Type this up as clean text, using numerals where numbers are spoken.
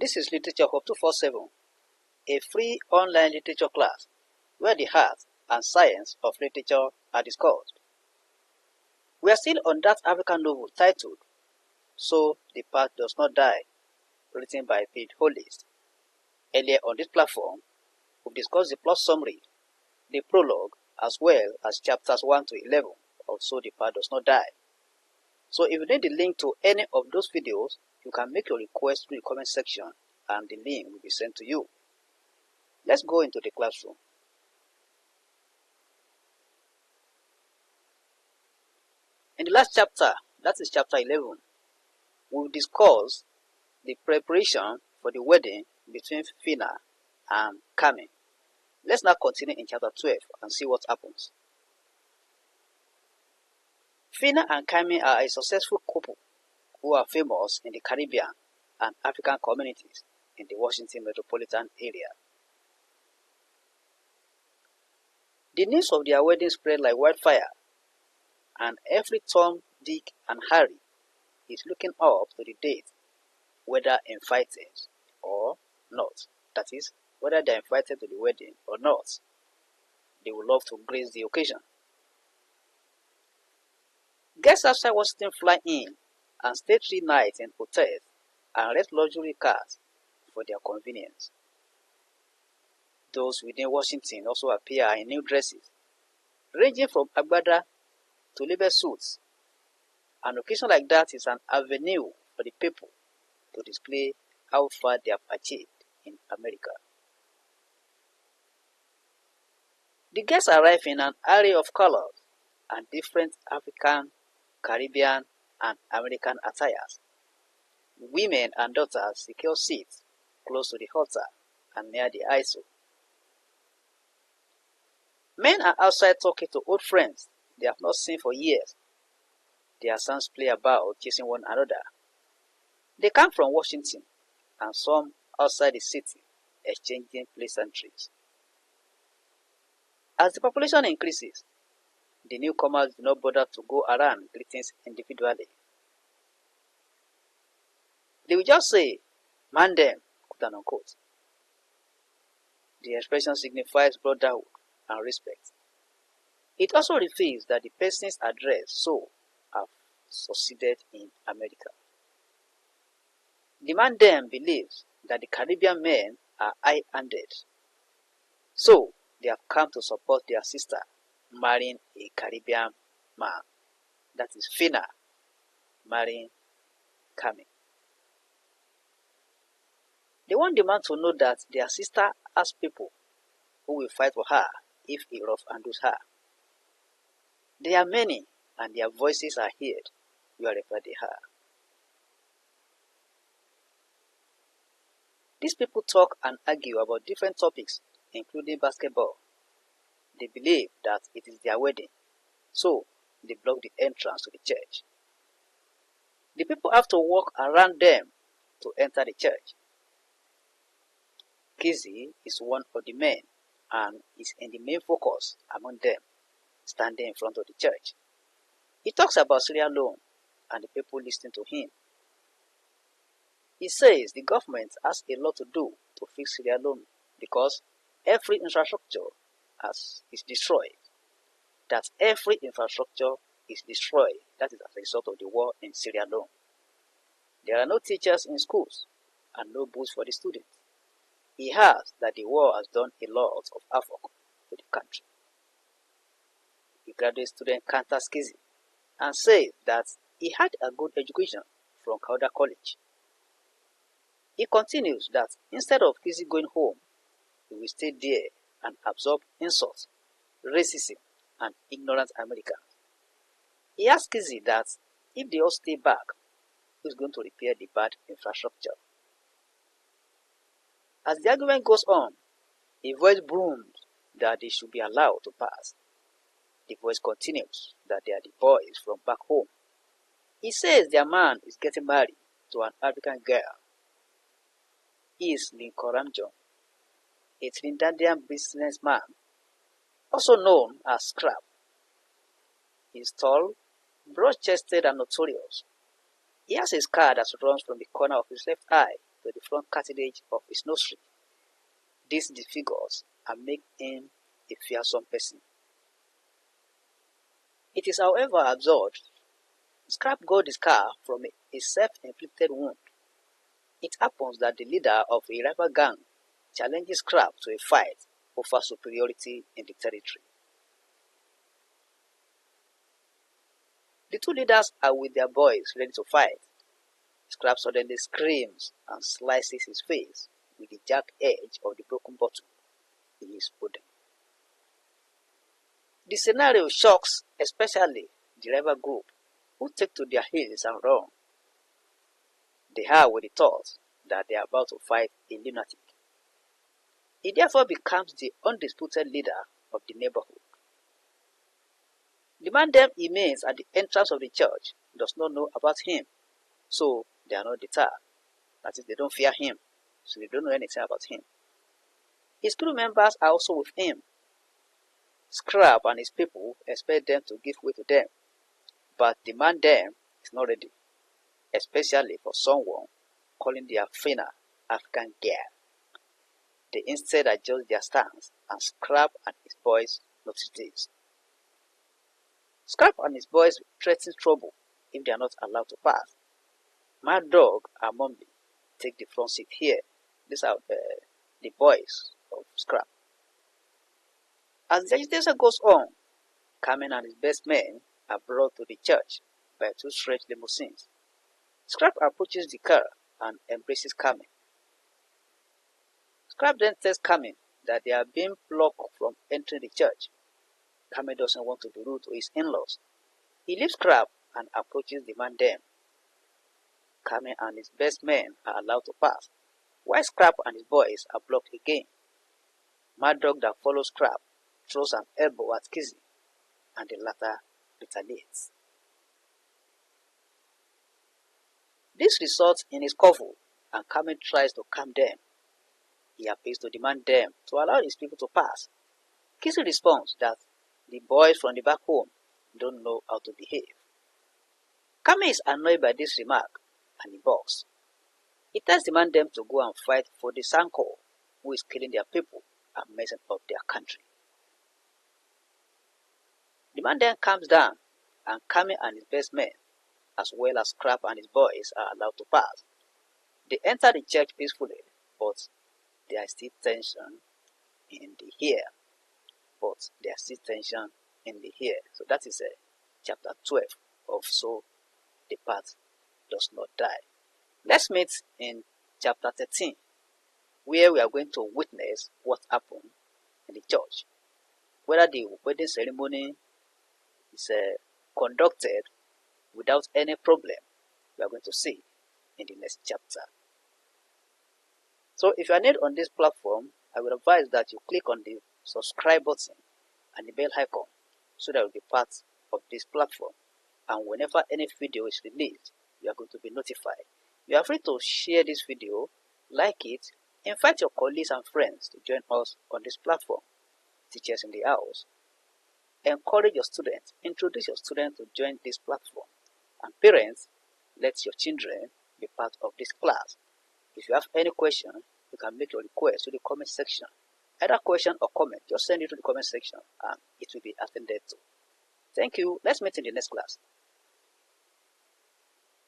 This is Literature Hub 247, a free online literature class where the art and science of literature are discussed. We are still on that African novel titled So the Past Does Not Die, written by Pede Hollist. Earlier on this platform, we've discussed the plot summary, the prologue, as well as chapters 1 to 11 of So the Past Does Not Die. So if you need the link to any of those videos, you can make your request through the comment section and the link will be sent to you. Let's go into the classroom. In the last chapter, that is chapter 11, we'll discuss the preparation for the wedding between Fina and Kami. Let's now continue in chapter 12 and see what happens. Fina and Kami are a successful couple who are famous in the Caribbean and African communities in the Washington metropolitan area. The news of their wedding spread like wildfire, and every Tom, Dick, and Harry is looking up to the date, whether invited or not. That is, whether they are invited to the wedding or not. They would love to grace the occasion. Guests outside Washington fly in and stay 3 nights in hotels and rent luxury cars for their convenience. Those within Washington also appear in new dresses, ranging from agbada to label suits. An occasion like that is an avenue for the people to display how far they have achieved in America. The guests arrive in an array of colors and different African, Caribbean, and American attires. Women and daughters secure seats close to the altar and near the ISO. Men are outside talking to old friends they have not seen for years. Their sons play about, chasing one another. They come from Washington, and some outside the city, exchanging pleasantries. As the population increases, the newcomers do not bother to go around greetings individually. They will just say, "Man them," quote unquote. The expression signifies brotherhood and respect. It also reveals that the persons addressed have succeeded in America. The man then believes that the Caribbean men are high-handed, so they have come to support their sister marrying a Caribbean man. That is Fina marrying Kami. They want the man to know that their sister has people who will fight for her if he rough handles her. They are many, and their voices are heard wherever they are. These people talk and argue about different topics, including basketball. They believe that it is their wedding, so they block the entrance to the church. The people have to walk around them to enter the church. Kizzy is one of the men and is in the main focus among them, standing in front of the church. He talks about Sierra Leone and the people listening to him. He says the government has a lot to do to fix Sierra Leone because every infrastructure is destroyed. That every infrastructure is destroyed. That is as a result of the war in Sierra Leone. There are no teachers in schools and no books for the students. He has that the war has done a lot of havoc to the country. The graduate student counters Kizzy and says that he had a good education from Calder College. He continues that instead of Kizzy going home, he will stay there and absorb insults, racism, and ignorant Americans. He asks Kizzy that if they all stay back, who is going to repair the bad infrastructure? As the argument goes on, a voice booms that they should be allowed to pass. The voice continues that they are the boys from back home. He says their man is getting married to an African girl. He is Lincoln John, a Trinidadian businessman, also known as Scrap. He is tall, broad-chested, and notorious. He has a scar that runs from the corner of his left eye to the front cartilage of his nostril. This disfigures and makes him a fearsome person. It is, however, absurd. Scrap got the scar from a self-inflicted wound. It happens that the leader of a rival gang challenges Scrap to a fight over superiority in the territory. The two leaders are with their boys ready to fight. Scrap suddenly screams and slices his face with the jagged edge of the broken bottle he is holding. The scenario shocks especially the rival group, who take to their heels and run. They are with the thought that they are about to fight a lunatic. He therefore becomes the undisputed leader of the neighborhood. The man then remains at the entrance of the church does not know about him, so they are not deterred. That is, they don't fear him, so they don't know anything about him. His crew members are also with him. Scrap and his people expect them to give way to them, but the man then is not ready, especially for someone calling their finer African girl. They instead adjust their stance, and Scrap and his boys notice this. Scrap and his boys threaten trouble if they are not allowed to pass. Mad Dog and Mumby take the front seat here. These are the boys of Scrap. As the agitation goes on, Carmen and his best men are brought to the church by two stretched limousines. Scrap approaches the car and embraces Carmen. Scrap then tells Carmen that they are being blocked from entering the church. Carmen doesn't want to be rude to his in-laws. He leaves Scrap and approaches the man then. Carmen and his best men are allowed to pass, while Scrap and his boys are blocked again. Mad Dog that follows Scrap throws an elbow at Kizzy, and the latter retaliates. This results in a scuffle, and Carmen tries to calm them. He appeals to demand them to allow his people to pass. Kizzy responds that the boys from the back home don't know how to behave. Carmen is annoyed by this remark, and he balks. He tells the man them to go and fight for the Sanko, who is killing their people and messing up their country. The man then calms down, and Carmen and his best men, as well as Scrap and his boys, are allowed to pass. They enter the church peacefully, but there is still tension in the air. So that is chapter 12 of So the Path Does Not Die. Let's meet in chapter 13, where we are going to witness what happened in the church. Whether the wedding ceremony is conducted without any problem, we are going to see in the next chapter. So if you are new on this platform, I would advise that you click on the subscribe button and the bell icon so that you will be part of this platform, and whenever any video is released, you are going to be notified. You are free to share this video, like it, invite your colleagues and friends to join us on this platform. Teachers in the house, encourage your students, introduce your students to join this platform, and parents, let your children be part of this class. If you have any question, you can make your request to the comment section. Either question or comment, just send it to the comment section and it will be attended to. Thank you. Let's meet in the next class.